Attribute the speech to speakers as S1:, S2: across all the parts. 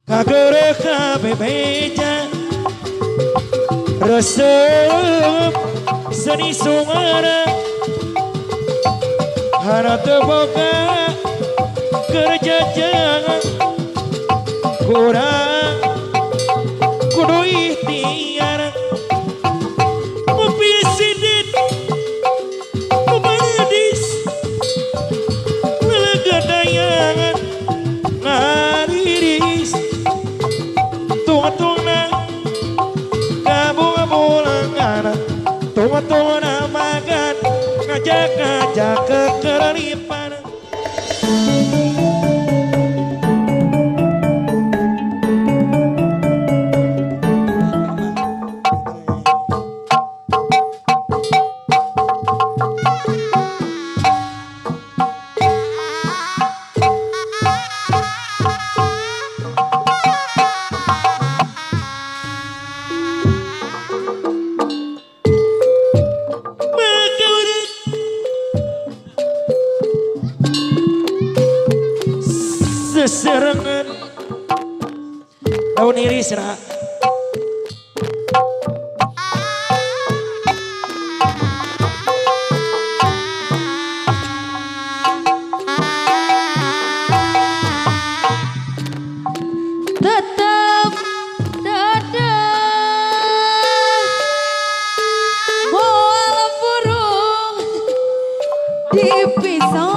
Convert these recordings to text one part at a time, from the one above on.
S1: Kagereka bebeja resep seni sungara hana teboga kerja jangan kurang kudu ikhtiar mupisidit kumadis ngelagadayangan ngariris tunga-tunga kabung-kabungan tunga-tunga makan ngajak-ngajak kekerlipan. Serengan daun iris ra
S2: tetap dadah bola burung dipisah.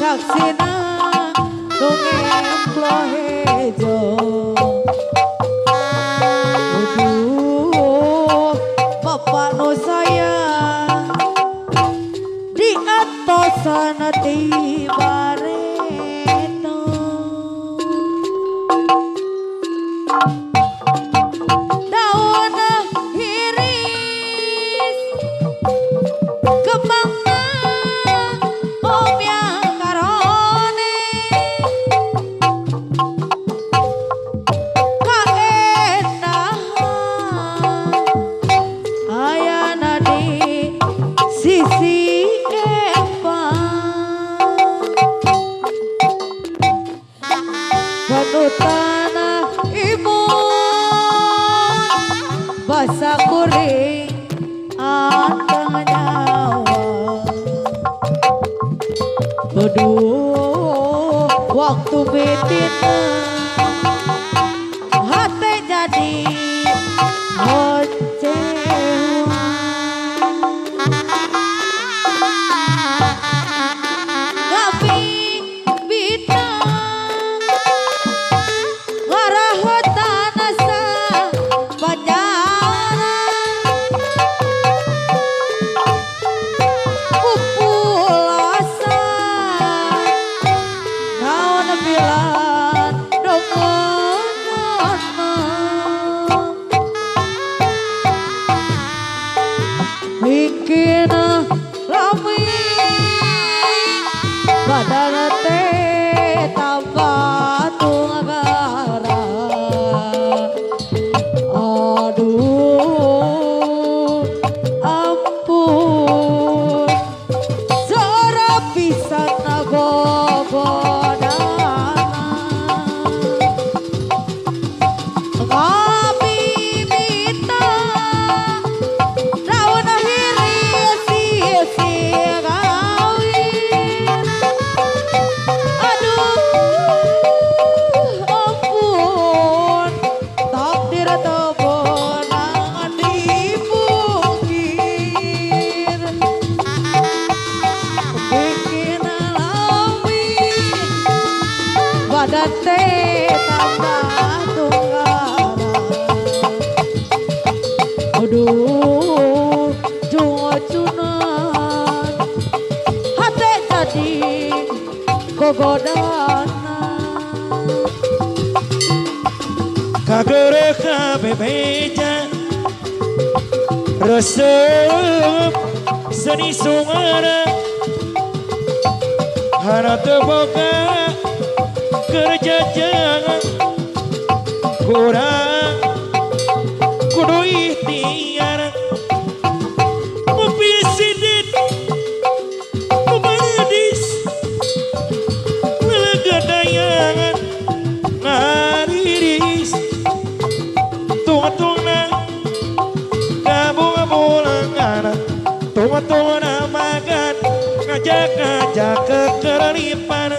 S2: Saksina dongeng plohejo aduh bapak no sayang di atas sana tibareto daun iris kembang tanah imun basah kuring anteng nyawa aduh waktu betina hati jadi bikin rame badan teh tambah tunggara aduh ampun seorang bisa nagogodana badan teh tambah tunggara aduh jungucunan hati jadi gogodana
S1: kagereka bebeja resep seni sungana hana teboga kerja jangan kurang kudu ikhtiar mupisidin mumadis lelegadayangan ngariris tunga-tunga kamu-kamulangan tunga-tunga makan ngajak-ngajak kekerlipan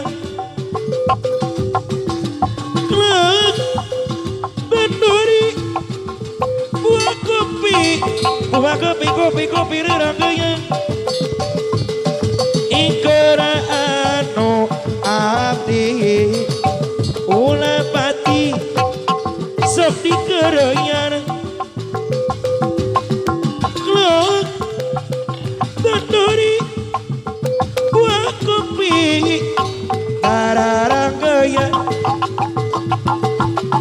S1: klek benduri buah kopi riragaya ingkara anu abdi ulah pati sok dikeroyan klek benduri buah kopi tararagaya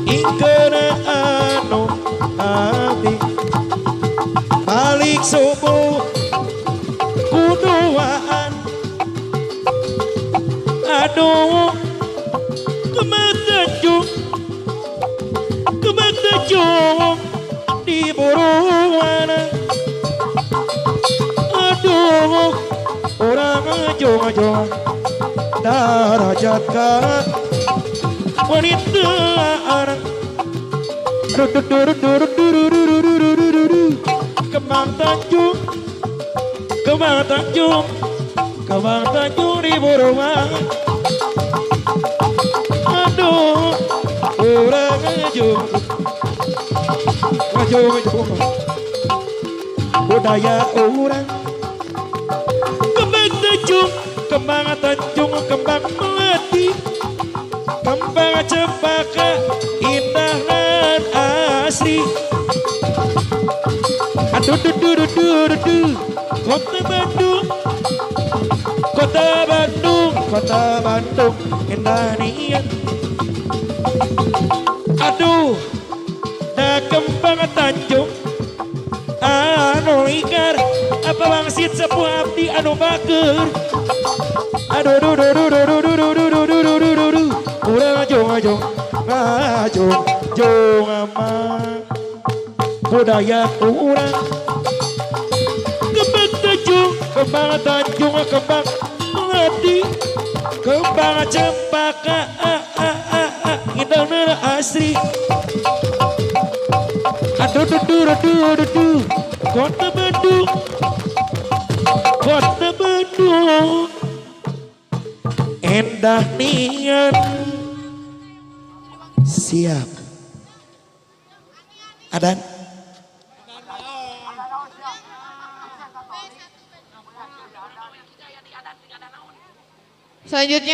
S1: ingkara anu abdi balik subuh kuduaan aduh kematajung di buruan aduh orang ajong darajat ka wanita orang kembang tanjung di buruan aduh orang ajong budaya orang kembang tanjung kembang melati kembang cempaka indah dan asri aduh kota Bandung indah nian aduh da kembang tanjung anu ikar apa wangsit sepuh abdi anu baker aduh urang ajong ama budaya urang kembang tanjung kembang melati kembang cempaka indah dan asri aduh kota Bandung endah nian siap adan
S2: Selanjutnya